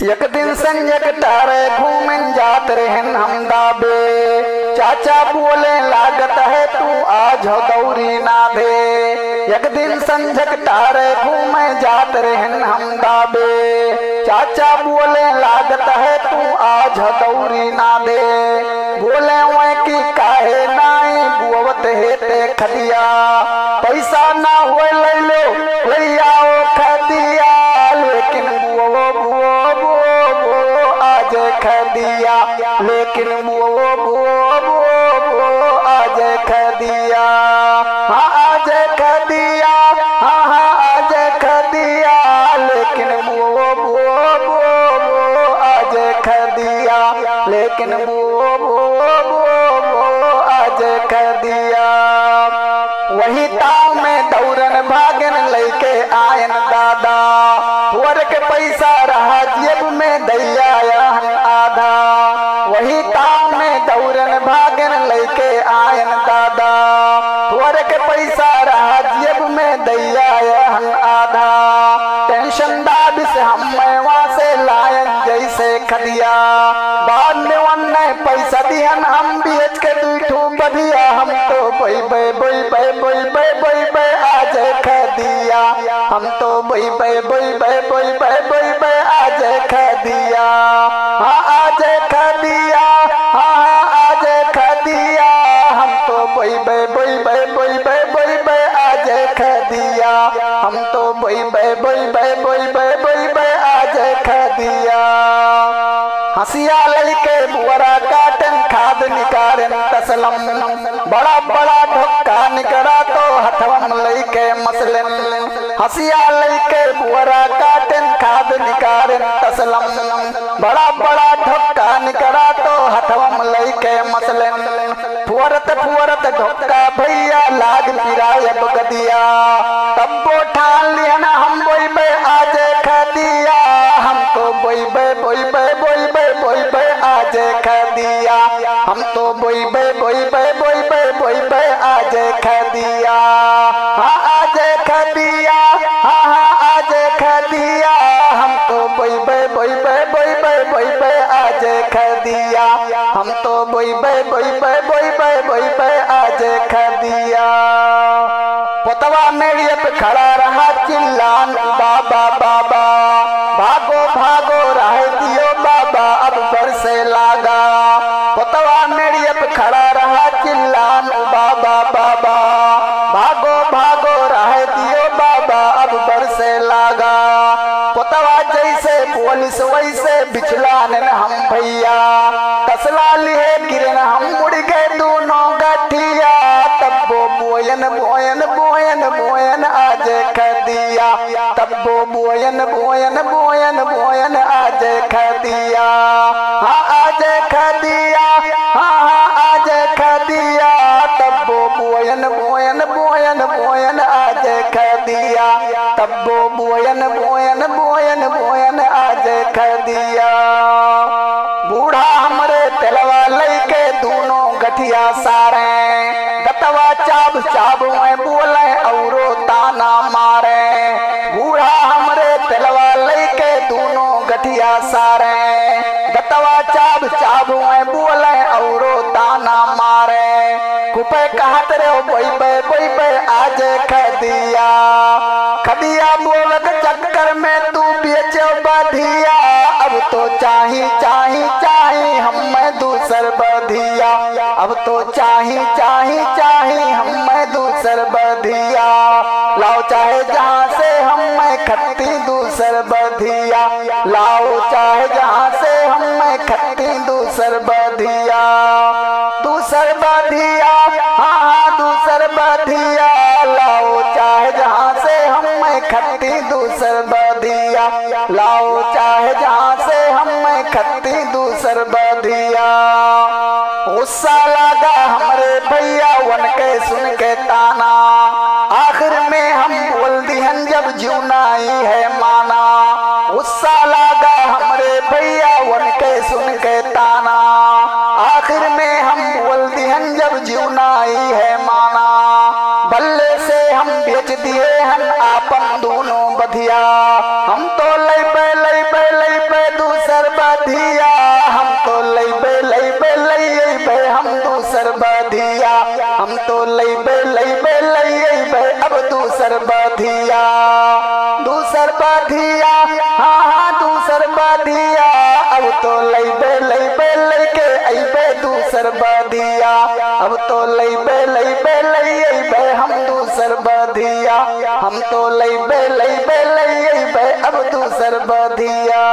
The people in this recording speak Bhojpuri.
एक दिन संजय टारे घूमन जात रहन हम दाबे। चाचा बोले लागत है तू आज हो दौरी ना दे। एक दिन संजय टारे घूमे जात रहन हम दाबे। चाचा बोले लागत है तू आज हो दौरी ना दे। बोले वह की काहे नाई बुवत है ते खदिया। पैसा ना हुए ले लो ले आओ खदिया। लेकिन बुओ आज खदिया। लेकिन बुओ आज खदिया। हाँ आज खदिया। हाँ हाँ आज खदिया। लेकिन बुओ आज खदिया। लेकिन बुओ आज खदिया। वही ताव में दौड़न भागन लेके आयन दादा। थोर के पैसा रहा जेब में दैया आधा। वही ताव में दौड़न भागन लेके आयन दादा। थोर के पैसा रहा जेब में दैया आधा। टेंशन दाद से हम वहाँ से लायन जैसे खदिया। बाद में वन्ने पैसा दिहन हम बेच के दूठू बधिया। हम तो बोई बे बोई बे बोई बे बोई बे आज खदिया। हम तो बोई बे बोई बे बोई बे बोई बे आज खदिया। हाँ आज खदिया। हाँ आज खदिया। हम तो बोई बे बोई बे बोई बे बोई बे आज खदिया। हम तो बोई बे बोई बे बोई बे बोई बे आज खदिया। हसिया लइके बुअरा काटन खाद निकारन तसलम। बड़ा बड़ा ढोका निकरा तो हथवम लइके मसलन। हसिया लइके बुअरा काटन खाद निकारन तसलम। बड़ा बड़ा ढोका निकरा तो हथवम लइके मसलन। फुअरत फुअरत ढोका भैया लाग पिरायब गदिया। तब्बो ठान लियन हम बोई बे आज खदिया। हम तो बोई बे बोई बे बोई बे बोई बे आज खदिया। हम तो बोई बे बोई बे बोई बे बोई बे आज खदिया। हाँ आज खदिया। हाँ हाँ आज खदिया। हम तो बोई बे बोई बे बोई बे बोई बे आज खदिया। हम तो बोई बे बोई बे बोई बे बोई बे आज खदिया। पोतवा मेड़िए पे खड़ा रहा चिल्लान बाबा बाबा। भागो भागो राह दियो बाबा अब बरसे लागा। पोतवा मेड़िए पे खड़ा रहा चिल्लान बाबा बाबा। भागो भागो राह दियो बाबा अब बरसे लागा। पोतवा जैसे पुलिस वैसे बिचलान हम भैया। कसला लिए गिरन हम मुड़ गए दोनों गठिया। तब्बो बोयन बोयन बोयन बोयन आज खदिया। तब्बो बोयन बोयन बोयन बोयन आज खदिया। हाँ आज खदिया। हाँ हाँ आज खदिया। तब्बो बोयन बोयन बोयन बोयन आज खदिया। तब्बो बोयन बोयन बोयन बोयन आज खदिया। बूढ़ा हमरे तेलवा लइके दोनों गठिया सारे। गतवा चाब चाब में बोले औरो ताना मारे। बूढ़ा हमरे तेलवा लइके दोनों गठिया सारे। गतवा चाब चाब में बोले औरो ताना मारे। कुपे कहत रे बोई बे आज खदिया। खदिया बोलत चक्कर में तू बेचो बधिया। अब तो चाही चाही चाही हम दूसर बधिया। अब तो चाही चाही चाही हम दूसर बधिया। लाओ चाहे जहाँ से हम खत्ती दूसर बधिया। लाओ चाहे जहाँ से हम खत्ती दूसर बधिया। दूसर बधिया। हाँ हाँ दूसर बधिया। लाओ चाहे जहाँ से हम खत्ती दूसर बधिया। लाओ चाहे जहाँ से हम खत्ती दूसर बधिया। गुस्सा लगा हमरे भैया वन के सुन के ताना। आखिर में हम बोल दिहन जब जुनाई है माना। गुस्सा लगा हमरे भैया वन के सुन के ताना। आखिर में हम बोल दिहन जब जुनाई है माना। बल्ले से हम बेच दिए हन आपन दोनों बधिया। हम तो लई पे दूसरे लइबे लइबे लइबे अब दूसर बधिया दूसर बधिया हाँ हाँ दूसर बधिया अब तो लइबे लइबे लइके अइबे दूसर बधिया अब तो लइबे लइबे लइबे हम दूसर बधिया हम तो लइबे लइबे लइबे अब दूसर बधिया।